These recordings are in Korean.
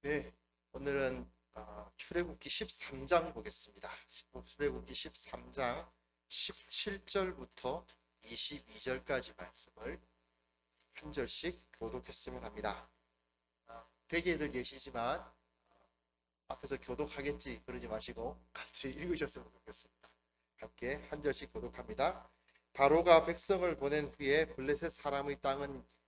네, 오늘은 출애굽기 13장 보겠습니다. 출애굽기 13장 17절부터 22절까지 말씀을 한 절씩 교독했으면 합니다. 대개들 계시지만 앞에서 교독하겠지 그러지 마시고 같이 읽으셨으면 좋겠습니다. 함께 한 절씩 교독합니다. 바로가 백성을 보낸 후에 블레셋 사람의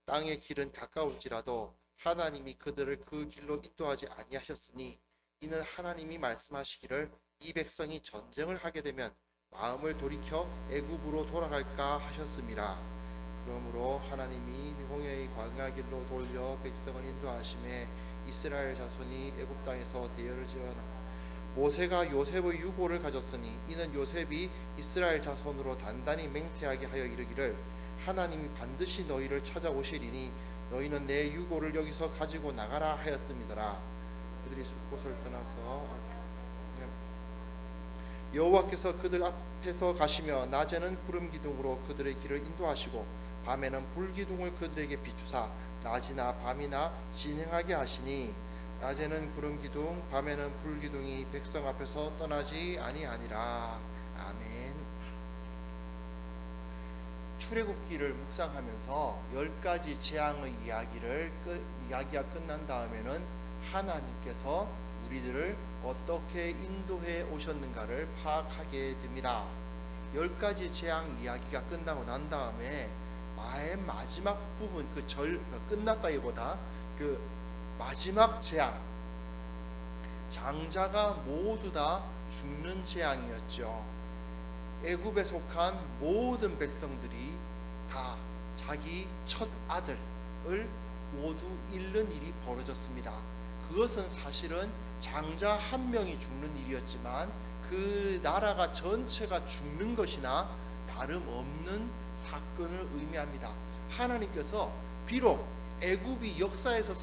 땅의 길은 가까울지라도 하나님이 그들을 그 길로 인도하지 아니하셨으니 이는 하나님이 말씀하시기를 이 백성이 전쟁을 하게 되면 마음을 돌이켜 애굽으로 돌아갈까 하셨음이라. 그러므로 하나님이 홍해의 광야길로 돌려 백성을 인도하심에 이스라엘 자손이 애굽 땅에서 대열을 지어나 모세가 요셉의 유고를 가졌으니 이는 요셉이 이스라엘 자손으로 단단히 맹세하게 하여 이르기를 하나님이 반드시 너희를 찾아오시리니 너희는 내 유고를 여기서 가지고 나가라 하였음이더라. 그들이 숫곳을 떠나서 여호와께서 그들 앞에서 가시며 낮에는 구름 기둥으로 그들의 길을 인도하시고 밤에는 불 기둥을 그들에게 비추사 낮이나 밤이나 진행하게 하시니 낮에는 구름 기둥 밤에는 불 기둥이 백성 앞에서 떠나지 아니하니라. 아멘. 출애굽기를 묵상하면서 10가지 재앙의 이야기가 끝난 다음에는 하나님께서 우리들을 어떻게 인도해 오셨는가를 파악하게 됩니다. 10가지 재앙 이야기가 끝나고 난 다음에 마지막 부분 끝났다기보다 그 마지막 재앙, 장자가 모두 다 죽는 재앙이었죠. 애굽에 속한 모든 백성들이 다 자기 첫 아들을 모두 잃는 일이 벌어졌습니다. 그것은 사실은 장자 한 명이 죽는 일이었지만 그 나라가 전체가 죽는 것이나 다름없는 사건을 의미합니다. 하나님께서 비록 애굽이 역사에서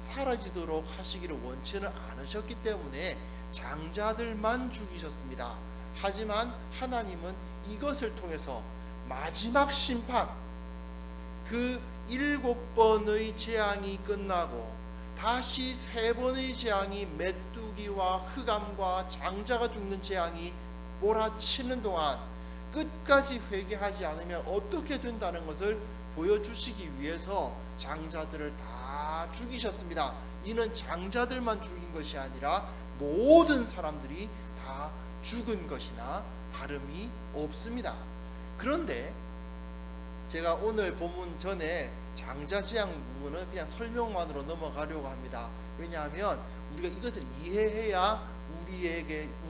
사라지도록 하시기를 원치는 않으셨기 때문에 장자들만 죽이셨습니다. 하지만 하나님은 이것을 통해서 마지막 심판, 그 7번의 재앙이 끝나고 다시 3번의 재앙이 메뚜기와 흑암과 장자가 죽는 재앙이 몰아치는 동안 끝까지 회개하지 않으면 어떻게 된다는 것을 보여주시기 위해서 장자들을 다 죽이셨습니다. 이는 장자들만 죽인 것이 아니라 모든 사람들이 다 죽은 것이나 다름이 없습니다. 그런데 제가 오늘 본문 전에 장자 재앙 부분은 그냥 설명만으로 넘어가려고 합니다. 왜냐하면 우리가 이것을 이해해야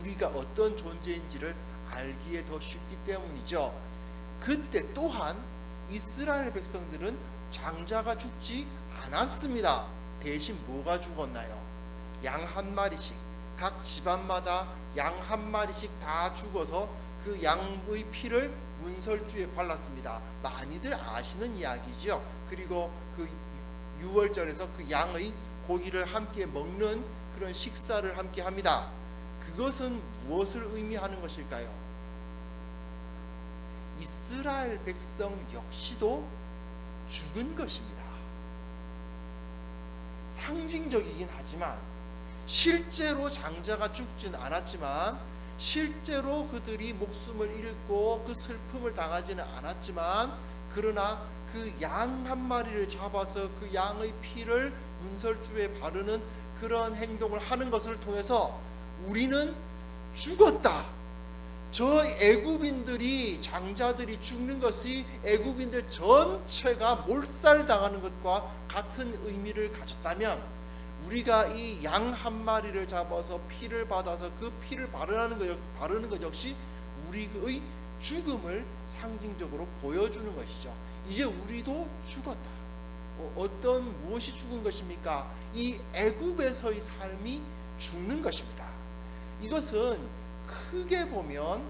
우리가 어떤 존재인지를 알기에 더 쉽기 때문이죠. 그때 또한 이스라엘 백성들은 장자가 죽지 않았습니다. 대신 뭐가 죽었나요? 양 한 마리씩, 각 집안마다 양 한 마리씩 다 죽어서 그 양의 피를 문설주에 발랐습니다. 많이들 아시는 이야기죠. 그리고 그 유월절에서 그 양의 고기를 함께 먹는 그런 식사를 함께 합니다. 그것은 무엇을 의미하는 것일까요? 이스라엘 백성 역시도 죽은 것입니다. 상징적이긴 하지만 실제로 장자가 죽진 않았지만 실제로 그들이 목숨을 잃고 그 슬픔을 당하지는 않았지만 그러나 그 양 한 마리를 잡아서 그 양의 피를 문설주에 바르는 그런 행동을 하는 것을 통해서 우리는 죽었다. 저 애굽인들이 장자들이 죽는 것이 애굽인들 전체가 몰살당하는 것과 같은 의미를 가졌다면 우리가 이 양 한 마리를 잡아서 피를 받아서 그 피를 바르는 것 역시 우리의 죽음을 상징적으로 보여주는 것이죠. 이제 우리도 죽었다. 무엇이 죽은 것입니까? 이 애굽에서의 삶이 죽는 것입니다. 이것은 크게 보면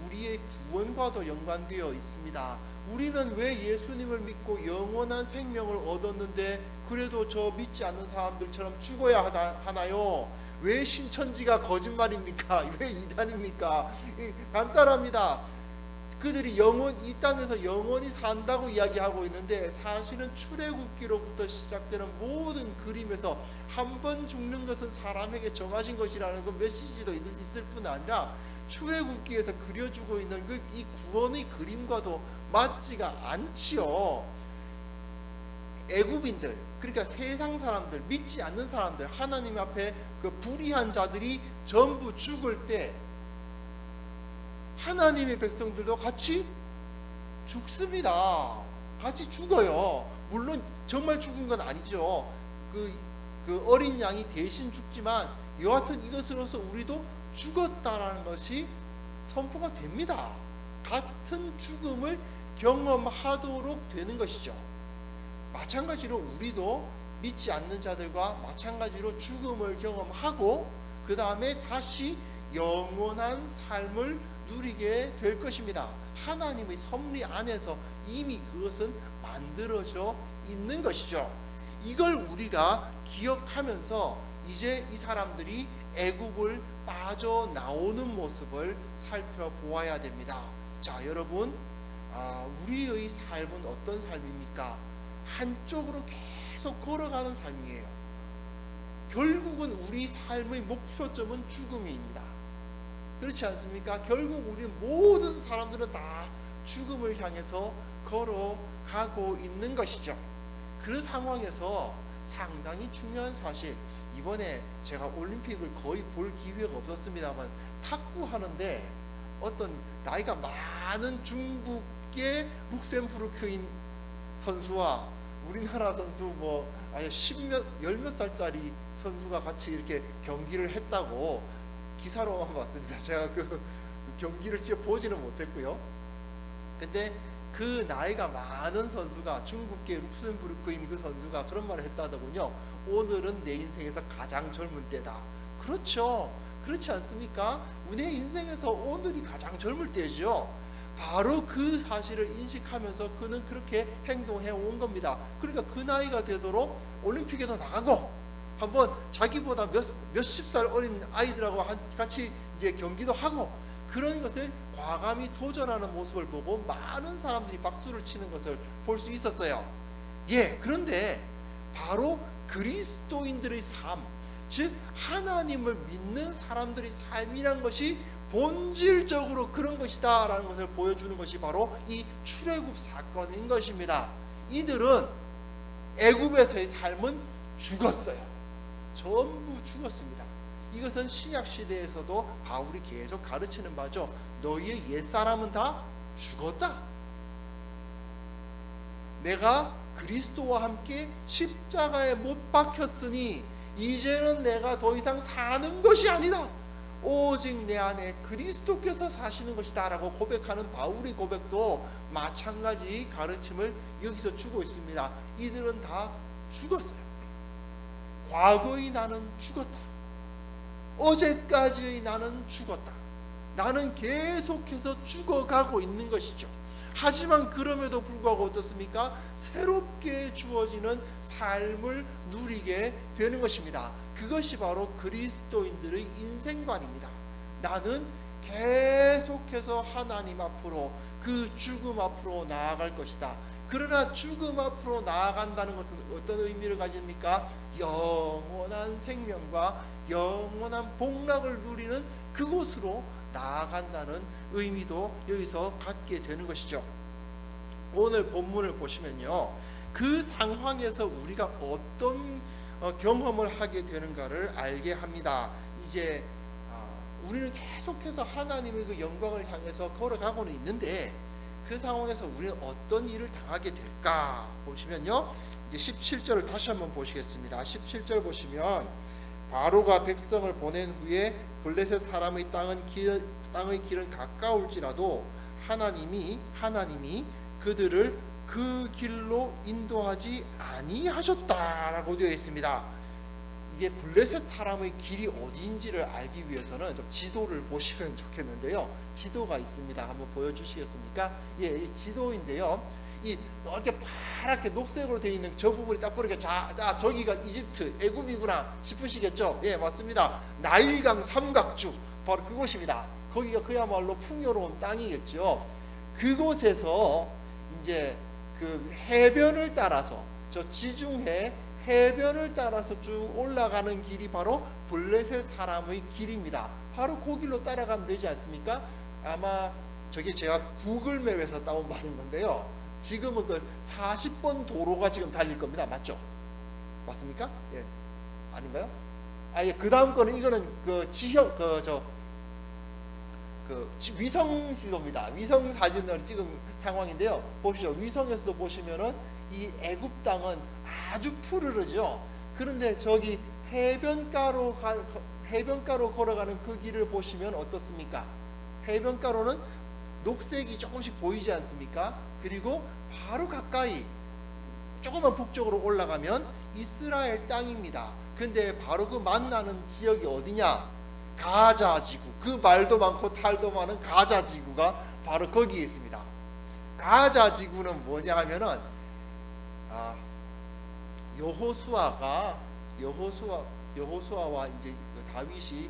우리의 구원과도 연관되어 있습니다. 우리는 왜 예수님을 믿고 영원한 생명을 얻었는데 그래도 저 믿지 않는 사람들처럼 죽어야 하나요? 왜 신천지가 거짓말입니까? 왜 이단입니까? 간단합니다. 그들이 이 땅에서 영원히 산다고 이야기하고 있는데, 사실은 출애굽기로부터 시작되는 모든 그림에서 한 번 죽는 것은 사람에게 정하신 것이라는 그 메시지도 있을 뿐 아니라, 출애굽기에서 그려주고 있는 이 구원의 그림과도 맞지가 않지요. 애굽인들, 그러니까 세상 사람들, 믿지 않는 사람들, 하나님 앞에 그 불의한 자들이 전부 죽을 때 하나님의 백성들도 같이 죽습니다. 같이 죽어요. 물론 정말 죽은 건 아니죠. 그 어린 양이 대신 죽지만 여하튼 이것으로서 우리도 죽었다라는 것이 선포가 됩니다. 같은 죽음을 경험하도록 되는 것이죠. 마찬가지로 우리도 믿지 않는 자들과 마찬가지로 죽음을 경험하고 그 다음에 다시 영원한 삶을 누리게 될 것입니다. 하나님의 섭리 안에서 이미 그것은 만들어져 있는 것이죠. 이걸 우리가 기억하면서 이제 이 사람들이 애굽을 빠져나오는 모습을 살펴보아야 됩니다. 자, 여러분, 우리의 삶은 어떤 삶입니까? 한쪽으로 계속 걸어가는 삶이에요. 결국은 우리 삶의 목표점은 죽음입니다. 그렇지 않습니까? 결국 우리는 모든 사람들은 다 죽음을 향해서 걸어가고 있는 것이죠. 그 상황에서 상당히 중요한 사실, 이번에 제가 올림픽을 거의 볼 기회가 없었습니다만 탁구하는데 어떤 나이가 많은 중국의 룩셈부르크인 선수와 우리나라 선수 열몇 살짜리 선수가 같이 이렇게 경기를 했다고 기사로만 봤습니다. 제가 그 경기를 직접 보지는 못했고요. 근데 그 나이가 많은 선수가, 중국계 룩셈부르크인 그 선수가 그런 말을 했다더군요. 오늘은 내 인생에서 가장 젊은 때다. 그렇죠. 그렇지 않습니까? 내 인생에서 오늘이 가장 젊을 때죠. 바로 그 사실을 인식하면서 그는 그렇게 행동해 온 겁니다. 그러니까 그 나이가 되도록 올림픽에도 나가고 한번 자기보다 몇십 살 어린 아이들하고 같이 이제 경기도 하고, 그런 것을 과감히 도전하는 모습을 보고 많은 사람들이 박수를 치는 것을 볼 수 있었어요. 그런데 바로 그리스도인들의 삶, 즉 하나님을 믿는 사람들의 삶이란 것이 본질적으로 그런 것이다 라는 것을 보여주는 것이 바로 이 출애굽 사건인 것입니다. 이들은 애굽에서의 삶은 죽었어요. 전부 죽었습니다. 이것은 신약 시대에서도 바울이 계속 가르치는 바죠. 너희의 옛사람은 다 죽었다. 내가 그리스도와 함께 십자가에 못 박혔으니 이제는 내가 더 이상 사는 것이 아니다. 오직 내 안에 그리스도께서 사시는 것이다 라고 고백하는 바울의 고백도 마찬가지 가르침을 여기서 주고 있습니다. 이들은 다 죽었어요. 과거의 나는 죽었다. 어제까지의 나는 죽었다. 나는 계속해서 죽어가고 있는 것이죠. 하지만 그럼에도 불구하고 어떻습니까? 새롭게 주어지는 삶을 누리게 되는 것입니다. 그것이 바로 그리스도인들의 인생관입니다. 나는 계속해서 하나님 앞으로, 그 죽음 앞으로 나아갈 것이다. 그러나 죽음 앞으로 나아간다는 것은 어떤 의미를 가집니까? 영원한 생명과 영원한 복락을 누리는 그곳으로 나아간다는 의미도 여기서 갖게 되는 것이죠. 오늘 본문을 보시면요, 그 상황에서 우리가 어떤 경험을 하게 되는가를 알게 합니다. 이제 우리는 계속해서 하나님의 그 영광을 향해서 걸어가고는 있는데, 그 상황에서 우리는 어떤 일을 당하게 될까 보시면요, 이제 17절을 다시 한번 보시겠습니다. 17절 보시면, 바로가 백성을 보낸 후에 블레셋 사람의 땅의 길은 가까울지라도 하나님이 그들을 그 길로 인도하지 아니하셨다라고 되어 있습니다. 이게 블레셋 사람의 길이 어디인지를 알기 위해서는 좀 지도를 보시면 좋겠는데요. 지도가 있습니다. 한번 보여주시겠습니까? 이 지도인데요. 이 이렇게 파랗게 녹색으로 되어 있는 저 부분이 딱 보니까 저기가 이집트, 애굽이구나 싶으시겠죠? 맞습니다. 나일강 삼각주, 바로 그곳입니다. 거기가 그야말로 풍요로운 땅이겠죠. 그곳에서 이제 그 해변을 따라서 저 지중해 해변을 따라서 쭉 올라가는 길이 바로 블레셋 사람의 길입니다. 바로 그 길로 따라가면 되지 않습니까? 아마 저게 제가 구글맵에서 따온 말인 건데요. 지금은 그 40번 도로가 지금 달릴 겁니다. 맞죠? 맞습니까? 예. 아닌가요? 예. 그 다음 거는 이거는 그 지형 위성 지도입니다. 위성 사진을 찍은 상황인데요. 보시죠. 위성에서도 보시면은 이 애굽 땅은 아주 푸르르죠. 그런데 저기 해변가로 걸어가는 그 길을 보시면 어떻습니까? 해변가로는 녹색이 조금씩 보이지 않습니까? 그리고 바로 가까이 조금만 북쪽으로 올라가면 이스라엘 땅입니다. 근데 바로 그 만나는 지역이 어디냐? 가자 지구. 그 말도 많고 탈도 많은 가자 지구가 바로 거기에 있습니다. 가자 지구는 뭐냐 하면은 여호수아와 이제 다윗이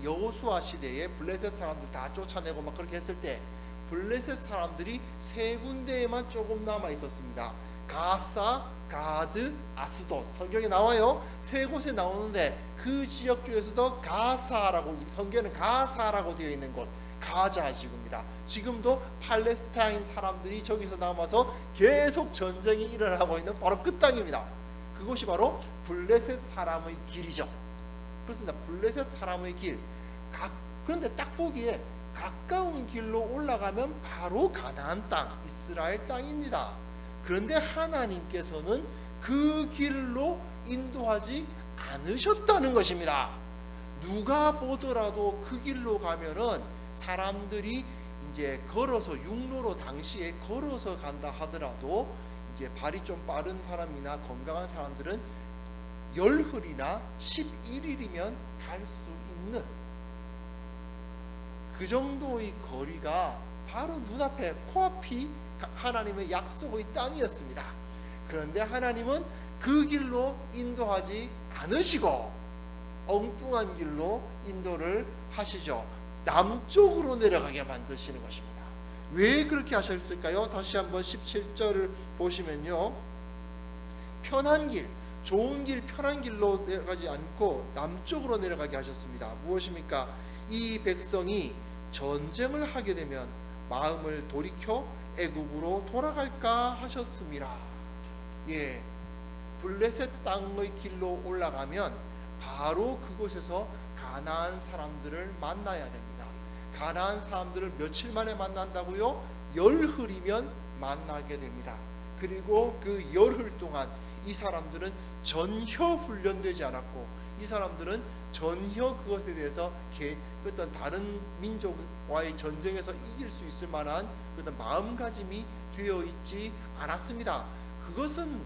여호수아 시대에 블레셋 사람들 다 쫓아내고 막 그렇게 했을 때 블레셋 사람들이 세 군데에만 조금 남아 있었습니다. 가사, 가드, 아스돗. 성경에 나와요. 세 곳에 나오는데 그 지역 중에서도 가사라고, 성경에는 가사라고 되어 있는 곳, 가자 지구입니다. 지금도 팔레스타인 사람들이 저기서 남아서 계속 전쟁이 일어나고 있는 바로 그 땅입니다. 그곳이 바로 블레셋 사람의 길이죠. 그렇습니다. 블레셋 사람의 길. 그런데 딱 보기에 가까운 길로 올라가면 바로 가나안 땅, 이스라엘 땅입니다. 그런데 하나님께서는 그 길로 인도하지 않으셨다는 것입니다. 누가 보더라도 그 길로 가면은 사람들이 이제 걸어서 육로로 당시에 걸어서 간다 하더라도 이제 발이 좀 빠른 사람이나 건강한 사람들은 열흘이나 11일이면 갈 수 있는 그 정도의 거리가 바로 눈앞에 코앞이 하나님의 약속의 땅이었습니다. 그런데 하나님은 그 길로 인도하지 않으시고 엉뚱한 길로 인도를 하시죠. 남쪽으로 내려가게 만드시는 것입니다. 왜 그렇게 하셨을까요? 다시 한번 17절을 보시면요. 편한 길, 좋은 길, 편한 길로 내려가지 않고 남쪽으로 내려가게 하셨습니다. 무엇입니까? 이 백성이 전쟁을 하게 되면 마음을 돌이켜 애굽으로 돌아갈까 하셨습니다. 예, 블레셋 땅의 길로 올라가면 바로 그곳에서 가나안 사람들을 만나야 됩니다. 가나안 사람들을 며칠 만에 만난다고요? 열흘이면 만나게 됩니다. 그리고 그 열흘 동안 이 사람들은 전혀 훈련되지 않았고 이 사람들은 전혀 그것에 대해서 어떤 다른 민족과의 전쟁에서 이길 수 있을 만한 어떤 마음가짐이 되어 있지 않았습니다. 그것은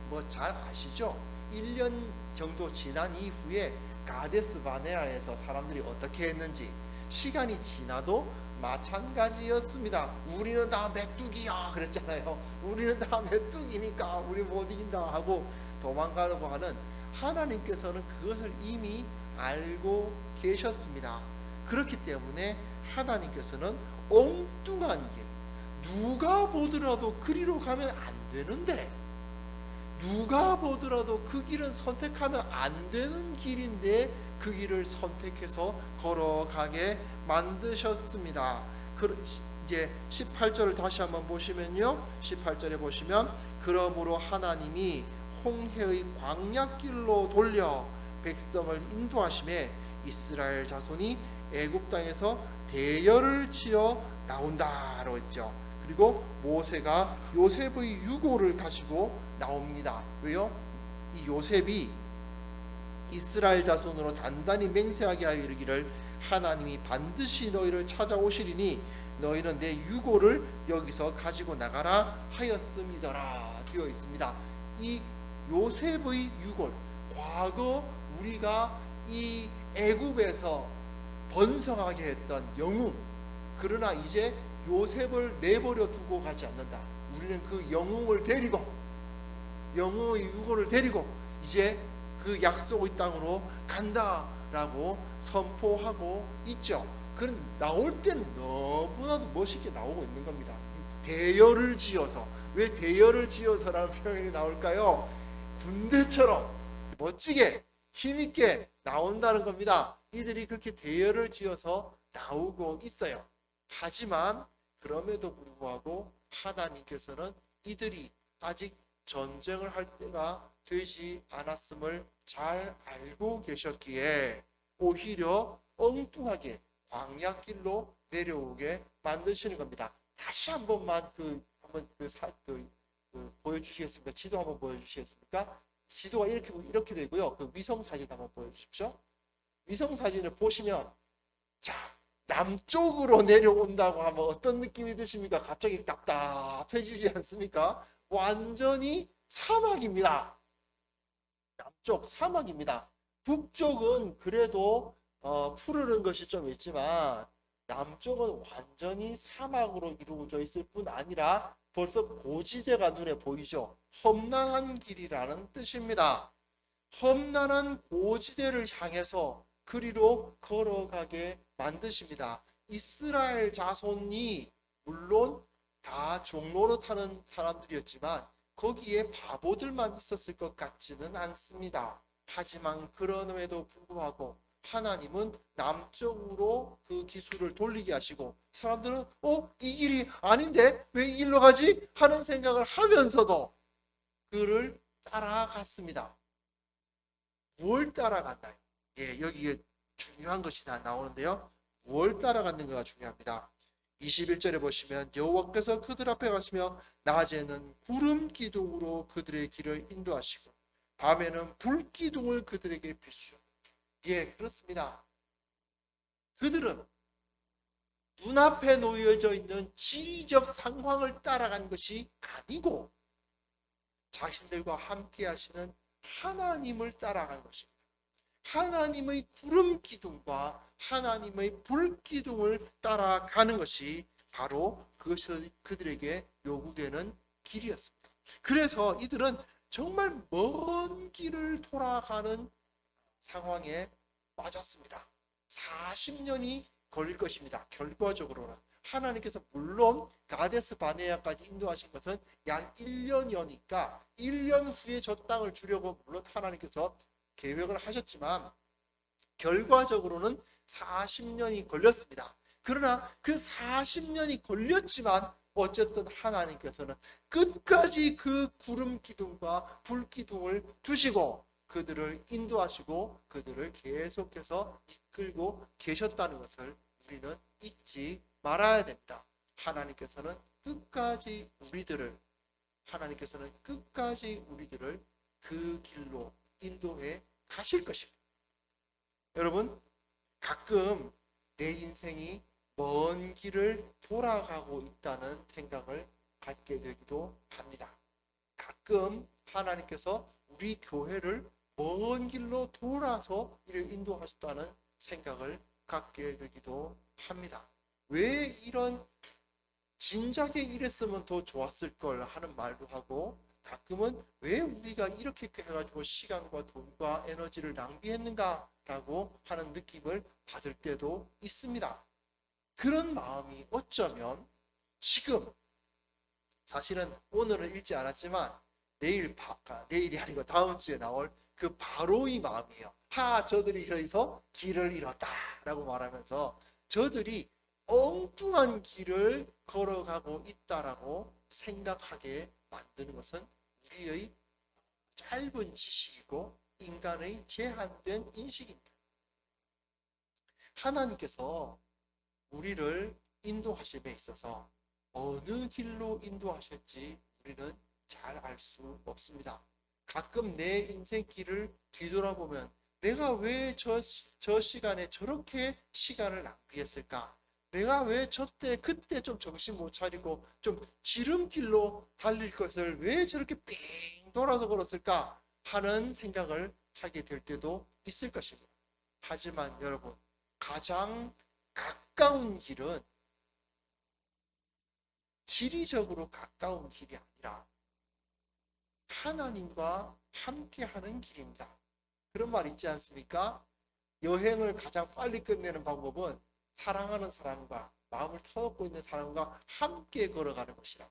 뭐 잘 아시죠? 1년 정도 지난 이후에 가데스 바네아에서 사람들이 어떻게 했는지 시간이 지나도 마찬가지였습니다. 우리는 다 메뚜기야 그랬잖아요. 우리는 다 메뚜기니까 우리 못 이긴다 하고 도망가려고 하는 하나님께서는 그것을 이미 알고 계셨습니다. 그렇기 때문에 하나님께서는 엉뚱한 길, 누가 보더라도 그리로 가면 안 되는데, 누가 보더라도 그 길은 선택하면 안 되는 길인데 그 길을 선택해서 걸어가게 만드셨습니다. 이제 18절을 다시 한번 보시면요. 18절에 보시면 그러므로 하나님이 홍해의 광야길로 돌려 백성을 인도하심에 이스라엘 자손이 애굽 땅에서 대열을 지어 나온다라고 했죠. 그리고 모세가 요셉의 유고를 가지고 나옵니다. 왜요? 이 요셉이 이스라엘 자손으로 단단히 맹세하게 하여 이르기를 하나님이 반드시 너희를 찾아오시리니 너희는 내 유고를 여기서 가지고 나가라 하였음이더라 되어 있습니다. 이 요셉의 유골, 과거 우리가 이 애굽에서 번성하게 했던 영웅, 그러나 이제 요셉을 내버려 두고 가지 않는다. 우리는 그 영웅을 데리고, 영웅의 유골을 데리고 이제 그 약속의 땅으로 간다라고 선포하고 있죠. 그런 나올 때는 너무나도 멋있게 나오고 있는 겁니다. 대열을 지어서. 왜 대열을 지어서라는 표현이 나올까요? 군대처럼 멋지게 힘있게 나온다는 겁니다. 이들이 그렇게 대열을 지어서 나오고 있어요. 하지만 그럼에도 불구하고 하나님께서는 이들이 아직 전쟁을 할 때가 되지 않았음을 잘 알고 계셨기에 오히려 엉뚱하게 광야길로 내려오게 만드시는 겁니다. 다시 한 번만 보여주시겠습니까? 지도 한번 보여주시겠습니까? 지도가 이렇게 되고요. 그 위성 사진 한번 보여주십시오. 위성 사진을 보시면, 자, 남쪽으로 내려온다고 하면 어떤 느낌이 드십니까? 갑자기 답답해지지 않습니까? 완전히 사막입니다. 남쪽 사막입니다. 북쪽은 그래도 푸르른 것이 좀 있지만 남쪽은 완전히 사막으로 이루어져 있을 뿐 아니라 벌써 고지대가 눈에 보이죠. 험난한 길이라는 뜻입니다. 험난한 고지대를 향해서 그리로 걸어가게 만드십니다. 이스라엘 자손이 물론 다 종로로 타는 사람들이었지만 거기에 바보들만 있었을 것 같지는 않습니다. 하지만 그럼에도 불구하고 하나님은 남쪽으로 그 기술을 돌리게 하시고 사람들은 이 길이 아닌데 왜 이 길로 가지? 하는 생각을 하면서도 그를 따라갔습니다. 뭘 따라갔나요? 예, 여기에 중요한 것이 다 나오는데요. 뭘 따라갔는가가 중요합니다. 21절에 보시면 여호와께서 그들 앞에 가시며 낮에는 구름 기둥으로 그들의 길을 인도하시고 밤에는 불 기둥을 그들에게 비추어. 예, 그렇습니다. 그들은 눈앞에 놓여져 있는 지리적 상황을 따라간 것이 아니고 자신들과 함께 하시는 하나님을 따라간 것입니다. 하나님의 구름 기둥과 하나님의 불 기둥을 따라가는 것이 바로 그것이 그들에게 요구되는 길이었습니다. 그래서 이들은 정말 먼 길을 돌아가는 상황에 빠졌습니다. 40년이 걸릴 것입니다. 결과적으로는 하나님께서 물론 가데스 바네아까지 인도하신 것은 약 1년이니까 1년 후에 저 땅을 주려고 물론 하나님께서 계획을 하셨지만 결과적으로는 40년이 걸렸습니다. 그러나 그 40년이 걸렸지만 어쨌든 하나님께서는 끝까지 그 구름 기둥과 불 기둥을 두시고 그들을 인도하시고 그들을 계속해서 이끌고 계셨다는 것을 우리는 잊지 말아야 됩니다. 하나님께서는 끝까지 우리들을 그 길로 인도해 가실 것입니다. 여러분, 가끔 내 인생이 먼 길을 돌아가고 있다는 생각을 갖게 되기도 합니다. 가끔 하나님께서 우리 교회를 먼 길로 돌아서 인도하셨다는 생각을 갖게 되기도 합니다. 왜 이런 진작에 이랬으면 더 좋았을 걸 하는 말도 하고 가끔은 왜 우리가 이렇게 해가지고 시간과 돈과 에너지를 낭비했는가라고 하는 느낌을 받을 때도 있습니다. 그런 마음이 어쩌면 지금 사실은 오늘은 읽지 않았지만 내일이 아니고 다음 주에 나올 그 바로의 마음이에요. 저들이 여기서 길을 잃었다라고 말하면서 저들이 엉뚱한 길을 걸어가고 있다라고 생각하게 만드는 것은 우리의 짧은 지식이고 인간의 제한된 인식입니다. 하나님께서 우리를 인도하심에 있어서 어느 길로 인도하실지 우리는 잘 알 수 없습니다. 가끔 내 인생 길을 뒤돌아보면 내가 왜 저 시간에 저렇게 시간을 낭비했을까? 내가 왜 그때 좀 정신 못 차리고 좀 지름길로 달릴 것을 왜 저렇게 삥 돌아서 걸었을까? 하는 생각을 하게 될 때도 있을 것입니다. 하지만 여러분, 가장 가까운 길은 지리적으로 가까운 길이 아니라 하나님과 함께하는 길입니다. 그런 말 있지 않습니까? 여행을 가장 빨리 끝내는 방법은 사랑하는 사람과 마음을 터놓고 있는 사람과 함께 걸어가는 것이라.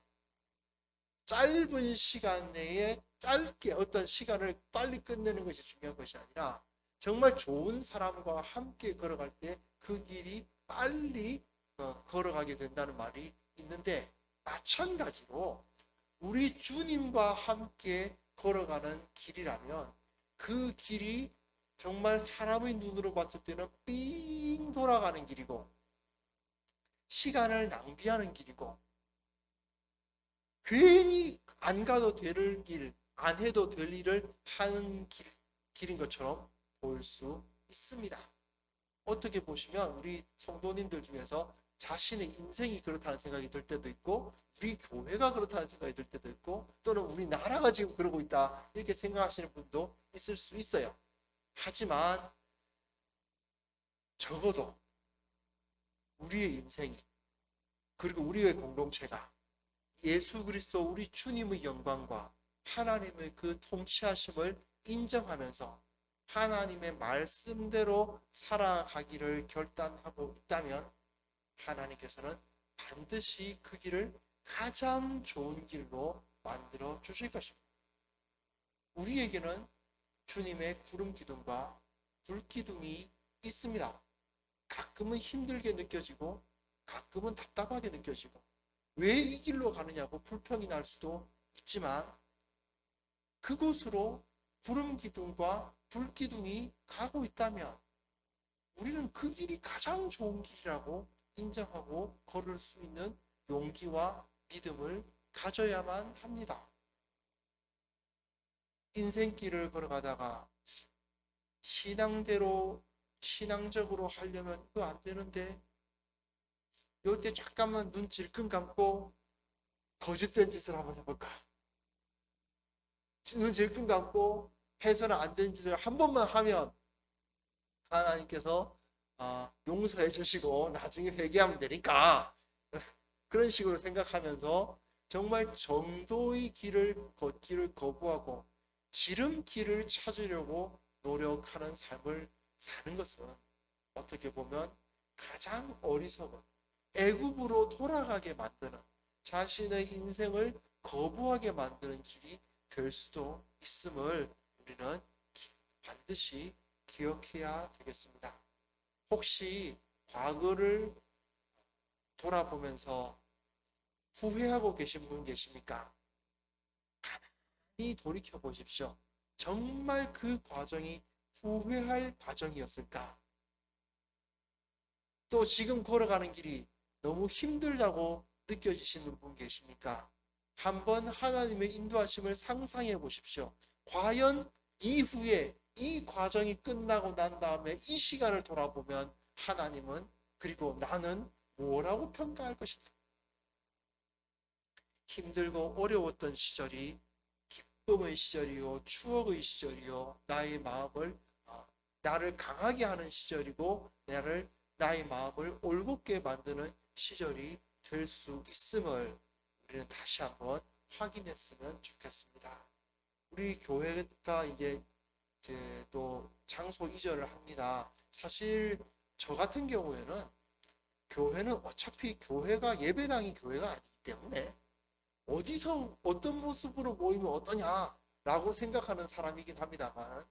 짧은 시간 내에 짧게 어떤 시간을 빨리 끝내는 것이 중요한 것이 아니라 정말 좋은 사람과 함께 걸어갈 때 그 길이 빨리 걸어가게 된다는 말이 있는데, 마찬가지로 우리 주님과 함께 걸어가는 길이라면 그 길이 정말 사람의 눈으로 봤을 때는 삥 돌아가는 길이고 시간을 낭비하는 길이고 괜히 안 가도 될 길, 안 해도 될 일을 하는 길인 것처럼 보일 수 있습니다. 어떻게 보시면 우리 성도님들 중에서 자신의 인생이 그렇다는 생각이 들 때도 있고, 우리 교회가 그렇다는 생각이 들 때도 있고, 또는 우리 나라가 지금 그러고 있다 이렇게 생각하시는 분도 있을 수 있어요. 하지만 적어도 우리의 인생이, 그리고 우리의 공동체가 예수 그리스도 우리 주님의 영광과 하나님의 그 통치하심을 인정하면서 하나님의 말씀대로 살아가기를 결단하고 있다면 하나님께서는 반드시 그 길을 가장 좋은 길로 만들어 주실 것입니다. 우리에게는 주님의 구름 기둥과 불 기둥이 있습니다. 가끔은 힘들게 느껴지고 가끔은 답답하게 느껴지고 왜 이 길로 가느냐고 불평이 날 수도 있지만, 그곳으로 구름 기둥과 불 기둥이 가고 있다면 우리는 그 길이 가장 좋은 길이라고 인정하고 걸을 수 있는 용기와 믿음을 가져야만 합니다. 인생길을 걸어가다가 신앙적으로 하려면 그거 안 되는데, 요때 잠깐만 눈 질끈 감고 거짓된 짓을 한번 해볼까? 눈 질끈 감고 해서는 안 되는 짓을 한 번만 하면 하나님께서 용서해 주시고 나중에 회개하면 되니까, 그런 식으로 생각하면서 정말 정도의 길을 걷기를 거부하고 지름길을 찾으려고 노력하는 삶을 사는 것은 어떻게 보면 가장 어리석은, 애굽으로 돌아가게 만드는, 자신의 인생을 거부하게 만드는 길이 될 수도 있음을 우리는 반드시 기억해야 되겠습니다. 혹시 과거를 돌아보면서 후회하고 계신 분 계십니까? 가만히 돌이켜 보십시오. 정말 그 과정이 후회할 과정이었을까? 또 지금 걸어가는 길이 너무 힘들다고 느껴지시는 분 계십니까? 한번 하나님의 인도하심을 상상해 보십시오. 과연 이후에 이 과정이 끝나고 난 다음에 이 시간을 돌아보면 하나님은, 그리고 나는 뭐라고 평가할 것인가? 힘들고 어려웠던 시절이 기쁨의 시절이요, 추억의 시절이요, 나의 마음을 나를 강하게 하는 시절이고 나의 마음을 올곧게 만드는 시절이 될 수 있음을 우리는 다시 한번 확인했으면 좋겠습니다. 우리 교회가 이제 또 장소 이전을 합니다. 사실 저 같은 경우에는 교회는 어차피 교회가 예배당이 교회가 아니기 때문에 어디서 어떤 모습으로 모이면 어떠냐라고 생각하는 사람이긴 합니다만,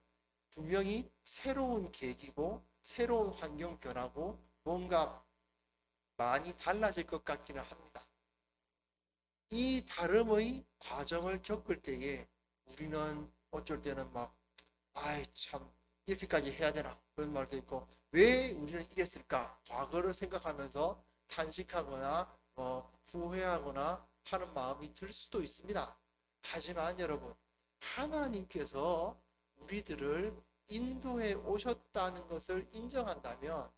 분명히 새로운 계기고 새로운 환경 변화고 뭔가 많이 달라질 것 같기는 합니다. 이 다름의 과정을 겪을 때에 우리는 어쩔 때는 아이 참 이렇게까지 해야 되나 그런 말도 있고, 왜 우리는 이랬을까 과거를 생각하면서 탄식하거나 후회하거나 하는 마음이 들 수도 있습니다. 하지만 여러분, 하나님께서 우리들을 인도해 오셨다는 것을 인정한다면,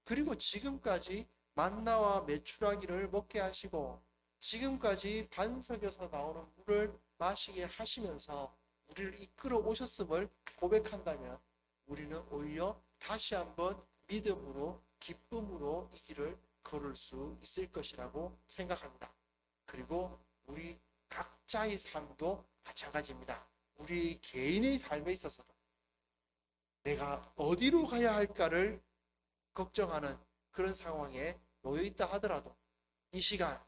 그리고 지금까지 만나와 메추라기를 먹게 하시고 지금까지 반석에서 나오는 물을 마시게 하시면서 우리를 이끌어 오셨음을 고백한다면 우리는 오히려 다시 한번 믿음으로 기쁨으로 이 길을 걸을 수 있을 것이라고 생각합니다. 그리고 우리 각자의 삶도 마찬가지입니다. 우리 개인의 삶에 있어서도 내가 어디로 가야 할까를 걱정하는 그런 상황에 놓여 있다 하더라도 이 시간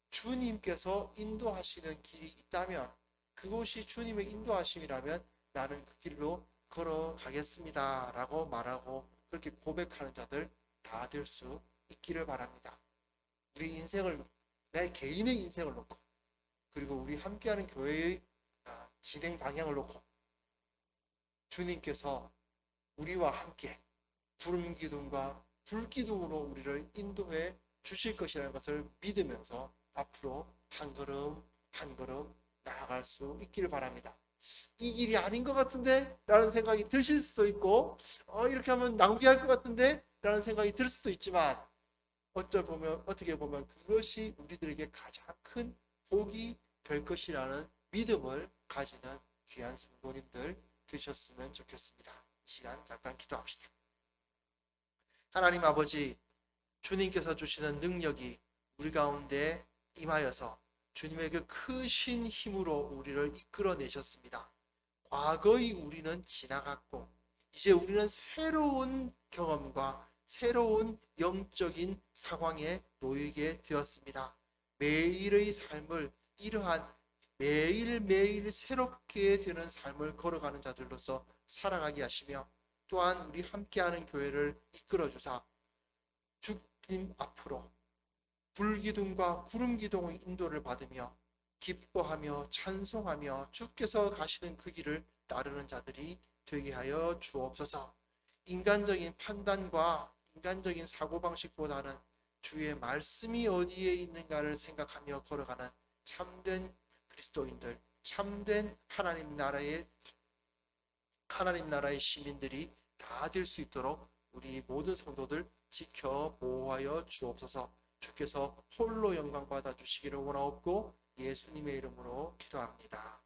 주님께서 인도하시는 길이 있다면, 그곳이 주님의 인도하심이라면 나는 그 길로 걸어가겠습니다 라고 말하고 그렇게 고백하는 자들 다 될 수 있기를 바랍니다. 우리 인생을, 내 개인의 인생을 놓고, 그리고 우리 함께하는 교회의 진행 방향을 놓고 주님께서 우리와 함께 구름 기둥과 불 기둥으로 우리를 인도해 주실 것이라는 것을 믿으면서 앞으로 한 걸음 한 걸음 나아갈 수 있기를 바랍니다. 이 길이 아닌 것 같은데 라는 생각이 드실 수도 있고, 이렇게 하면 낭비할 것 같은데 라는 생각이 들 수도 있지만, 어떻게 보면 그것이 우리들에게 가장 큰 복이 될 것이라는 믿음을 가지는 귀한 성도님들 되셨으면 좋겠습니다. 이 시간 잠깐 기도합시다. 하나님 아버지, 주님께서 주시는 능력이 우리 가운데 임하여서 주님의 그 크신 힘으로 우리를 이끌어내셨습니다. 과거의 우리는 지나갔고 이제 우리는 새로운 경험과 새로운 영적인 상황에 놓이게 되었습니다. 매일의 삶을 이러한 매일매일 새롭게 되는 삶을 걸어가는 자들로서 살아가게 하시며, 또한 우리 함께하는 교회를 이끌어 주사 주님 앞으로 불기둥과 구름기둥의 인도를 받으며 기뻐하며 찬송하며 주께서 가시는 그 길을 따르는 자들이 되게 하여 주옵소서. 인간적인 판단과 인간적인 사고방식보다는 주의 말씀이 어디에 있는가를 생각하며 걸어가는 참된 그리스도인들, 참된 하나님 나라의 시민들이 다 될 수 있도록 우리 모든 성도들 지켜 보호하여 주옵소서. 주께서 홀로 영광 받아 주시기를 원하옵고 예수님의 이름으로 기도합니다.